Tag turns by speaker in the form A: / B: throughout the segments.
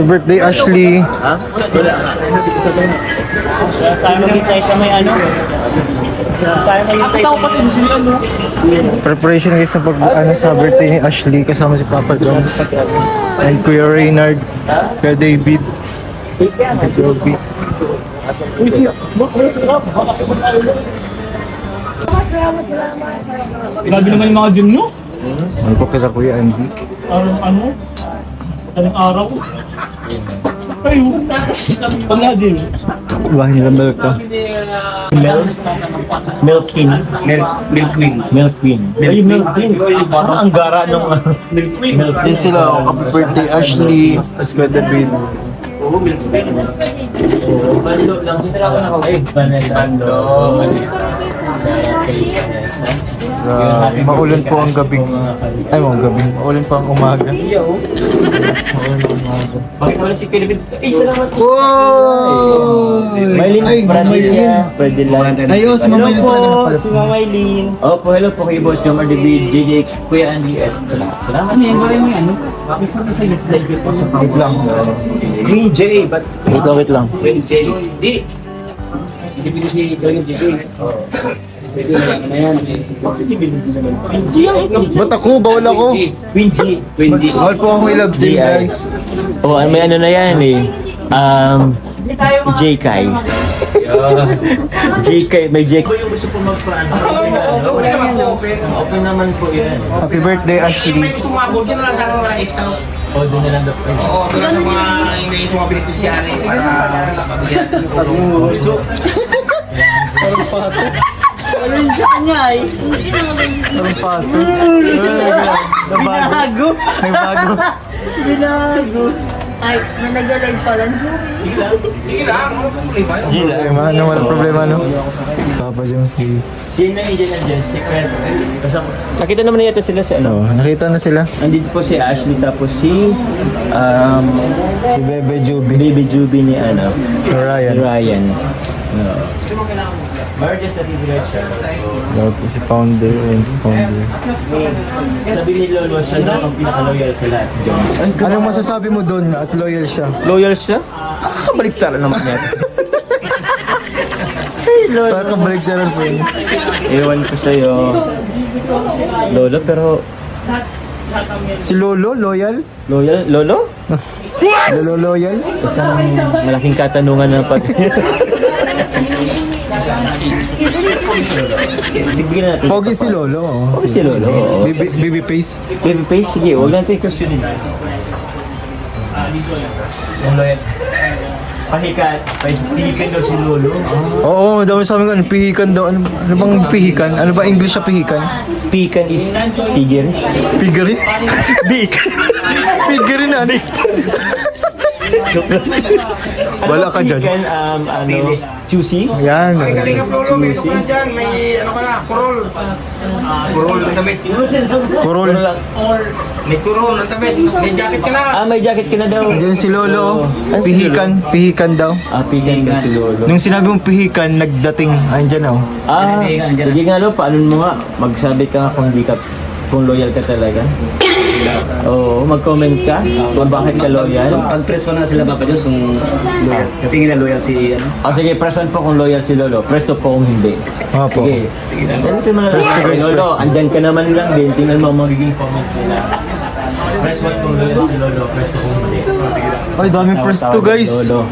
A: birthday, Ashley.
B: Ha? Wala. Tayo mag-hintay sa may ano. Tayo mag-hintay sa may...
A: Preparation guys sa sa birthday ni Ashley kasama si Papa Jones. And Kuya Reynard, Kuya David, Kuya Joby.
B: Grabe naman yung mga gym nyo.
A: Ano po kila Kuya Andy?
B: Ano? Anong araw? Ay, wala din.
A: Bahay nila milk to.
B: Milk Queen. Milk Queen. Milk Queen. Ay, Milk Queen. Parang ang gara ng Milk Queen.
A: Yan sila, happy birthday Ashley, tapos Kuya David.
B: Oo, Milk Queen. Bando lang sila ako na kaway. Bando.
A: Maulan po ang gabi. Ay, mga gabi. Maulan po ang umaga. Maulan ang umaga.
B: Bakit wala si Philippine? Ay, salamat po.
A: Wow!
B: Maylin, Bradilia.
A: Ayo, si Mama Maylin pala na pala.
B: Si Mama Maylin. Opo, hello po kay Boss Jomar David, JJ, Kuya Andy. Salamat. Salamat niya. Yung mo ano? Bakit mo sa iyo? Thank you po sa
A: Wait lang.
B: Green J, but...
A: Wait lang.
B: Green J. Di. Hindi pwede si Green J. Pwede na yan.
A: Ba't ako? Bawal ako.
B: Queen G.
A: Bawal po akong i-love J, guys.
C: Oh, may ano na yan eh. J-Kai. J-Kai, may J.
B: Yung gusto po mag-front. Okay naman po. Okay naman po yan.
A: Happy birthday, Ashley.
D: Gusto mo abot yun na lang sa akin mga iskaw.
B: O, doon na lang daw.
D: Oo, doon lang sa mga hindi sa mga beneficiary para mabigyan sa tulong.
B: So,
C: Alin sa kanya eh.
A: Anong pato?
C: Binago.
A: May bago.
C: Binago.
E: Ay, may nagla-live pala.
D: Sige lang,
A: Ay, ano, walang problema, no? Papa Jones, guys.
C: Sino na yun dyan? Secret. Nakita naman na yata sila sa ano.
A: Nakita na sila.
C: Nandito po si Ashley tapos si
A: Si Bebe Juby.
C: Baby Juby ni ano.
A: Si Ryan.
C: Ni Ryan. No. Marges na si Diretsa.
A: Si Founder and Founder.
C: Sabi ni Lolo siya daw ang pinaka-loyal sa lahat.
A: Anong masasabi mo doon at loyal siya?
C: Loyal siya? Kabaliktaran naman yan.
A: Para kabalik dyan po yun.
C: Ewan ko sa'yo. Lolo, pero
A: Si Lolo, loyal?
C: loyal? Lolo?
A: Lolo, loyal?
C: Isang malaking katanungan ng pag... Sige natin.
A: Pogi si Lolo. Oh.
C: Pogi si Lolo. Oo.
A: Baby face.
C: Baby face, sige. Huwag natin questionin. Pahikat. Pahikan daw si Lolo.
A: Oo, dami sa amin ko. Pihikan daw. Ano bang pihikan? Ano ba English sa pihikan?
C: Pikan is tigir.
A: Piggery?
C: Big.
A: Piggery na. Wala ka dyan.
C: Pikan, juicy.
A: Yan.
D: Ring of lolo, may ano ka na dyan, may ano ka na, kurol. Kurol ng damit.
A: Kurol.
D: May kurol ng damit, may jacket ka na.
C: May jacket ka na daw.
A: Diyan si Lolo.
C: Ano si
A: Pihikan. Pihikan daw.
C: Pikan daw si Lolo.
A: Nung sinabi mong pihikan, nagdating. Andyan oh.
C: Sige nga lo, paano mo nga? Magsabi ka nga kung loyal ka talaga. Oo, mag-comment ka kung bakit ka loyal.
F: Pag-press ko na sila Papa Diyos kung loyal. Katingin na loyal si ano.
C: Sige, press 1 po kung loyal si Lolo. Press 2 po kung hindi.
A: Opo.
C: Sige. Ganito mo na lang.
A: Press two, guys,
C: Lolo,
A: press.
C: andyan ka naman lang din. Tingnan mo ang magiging comment nila. Press 1 kung loyal si Lolo. Press 2 kung hindi.
A: Ay, dami press to guys.
C: Lolo.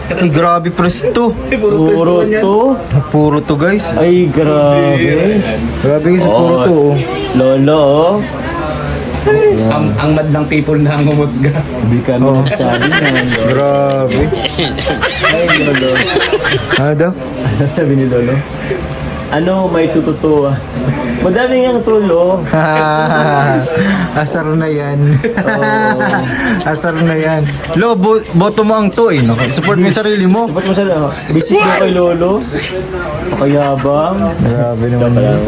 A: Ay, grabe press to.
C: Puro to.
A: Puro to guys.
C: Ay, grabe.
A: Grabe guys, puro to oh.
C: Lolo, oh.
F: Ang madlang people na ang humusga.
C: Hindi ka sabi na.
A: Grabe.
C: Ay, Lolo.
A: Ano daw?
C: Ano sabi ni Lolo? Ano may tututuwa? Madami ang tulo.
A: Asar na yan. Asar na yan. Lo, boto mo ang to eh. No? Support mo yung sarili mo.
C: Ba't mo sa bisit mo kay Lolo? Pakayabang.
A: Grabe naman yun.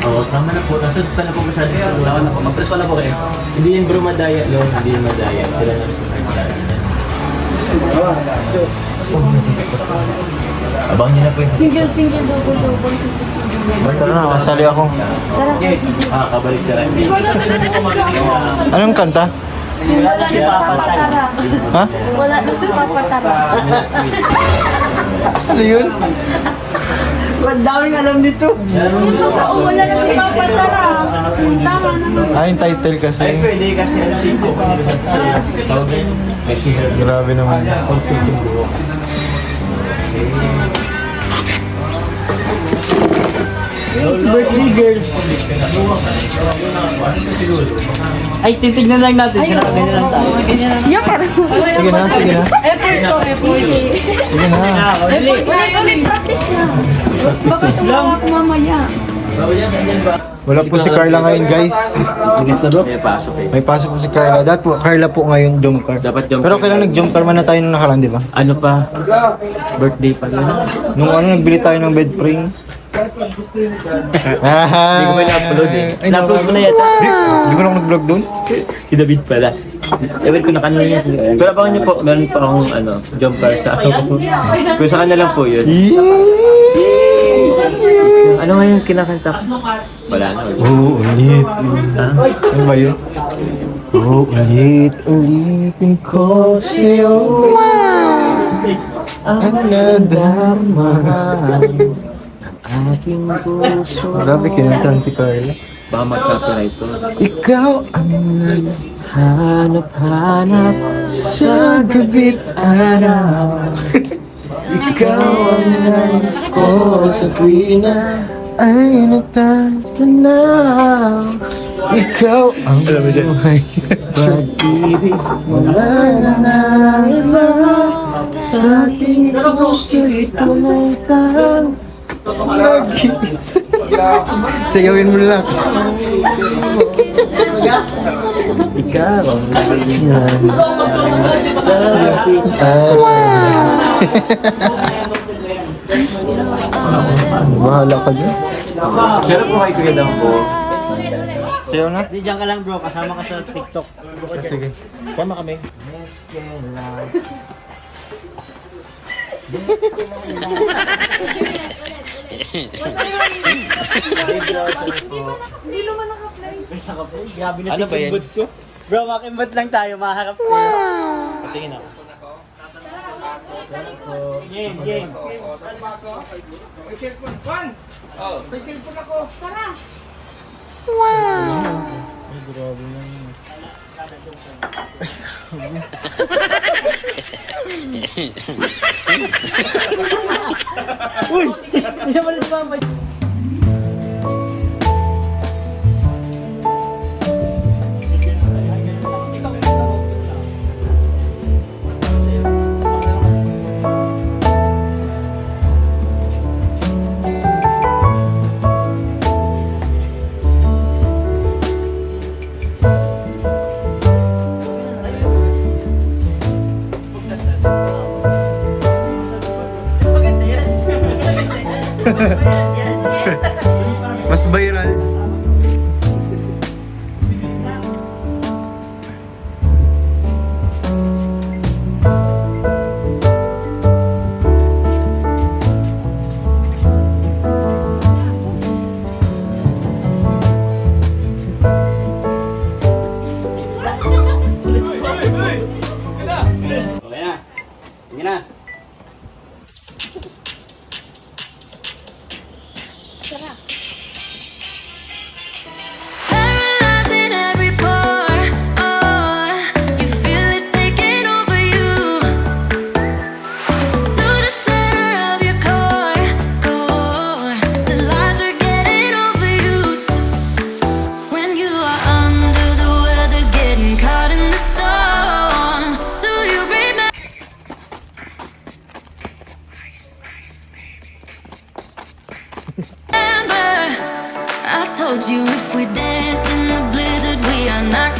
C: Tama na po. Nasusukan na po masyado sa ulawan na po.
F: Mag-press ko na po kayo.
C: Hindi yan bro madaya, Lo. Hindi yan madaya. Sila na rin sa madaya.
B: Abang niyo na po yung
E: Single, double.
A: Tara na, kasali ako.
B: kabalik ka rin.
A: Anong kanta?
E: Wala na si Papa Tara.
A: Ha?
E: Wala na si Papa Tara.
A: Ano yun?
C: Ang daming alam nito.
E: Wala na si Papa Tara. Tama naman.
A: Ah, yung title kasi.
B: Pwede kasi ano si Popo nila sa tawag yun. May singer.
A: Grabe naman.
C: Birthday girl. Ay, titignan lang natin. Siya ganyan lang tayo.
E: Yeah, parang.
A: Sige na, sige na.
E: Effort to, effort.
A: Sige na.
E: Ulit, practice na. Baka sumawak mamaya.
A: Wala po si Carla ngayon, guys.
C: Minutes na bro? May pasok eh.
A: May pasok po si Carla. Dapat po, Carla po ngayon jump car.
C: Dapat jump
A: Pero
C: car.
A: kailan nag-jump car man na tayo nung nakaraan, di ba?
C: Ano pa? Birthday pa yun.
A: Nung ano, nagbili tayo ng bed frame.
C: Hindi ko ba na-upload eh.
A: Ay,
C: Na-upload ko na yata.
A: Di mo lang nag-vlog doon?
C: Si David pala. Ewan ko na kanina yun. Pero abangan niyo po, meron pa akong jump car sa ako. Kung sa kanya lang po yun. Ano nga yung kinakanta ko? Wala na.
A: Oo, ulit. Ano ba yun? Oo, ulitin ko sa'yo. Ang nadama.
C: Aking puso.
A: Grabe, kinantahan si Carla.
C: Baka mag-copyright to.
A: Ikaw ang hanap-hanap sa gabi't araw. Ikaw ang nais ko sa tuwina ay natatanaw. Ikaw ang buhay pag-ibig wala na iba sa ating gusto ito ay tang nag-iisa. Sayawin mo lang.
C: Ikaw ang
A: Bahala ka dyan.
C: Pero po kayo sige daw po.
A: Sayaw na?
C: Hindi, dyan ka lang bro. Kasama ka sa TikTok.
A: Sige.
C: Sama kami. Grabe na ano ba yan? Ko. Bro, makimbot lang tayo. Maharap ko. Patingin ako. Game, game.
D: May cellphone. Juan! May cellphone ako.
C: Uy! Siya pala si Mama.
A: Mas viral.
F: Okay na. Sige na.
G: Paralyzed in every pore, oh, you feel it taking over you. To the center of your core, the lies are getting overused. When you are under the weather, getting caught in the storm, do you remember? I told you if we dance in the blizzard, we are not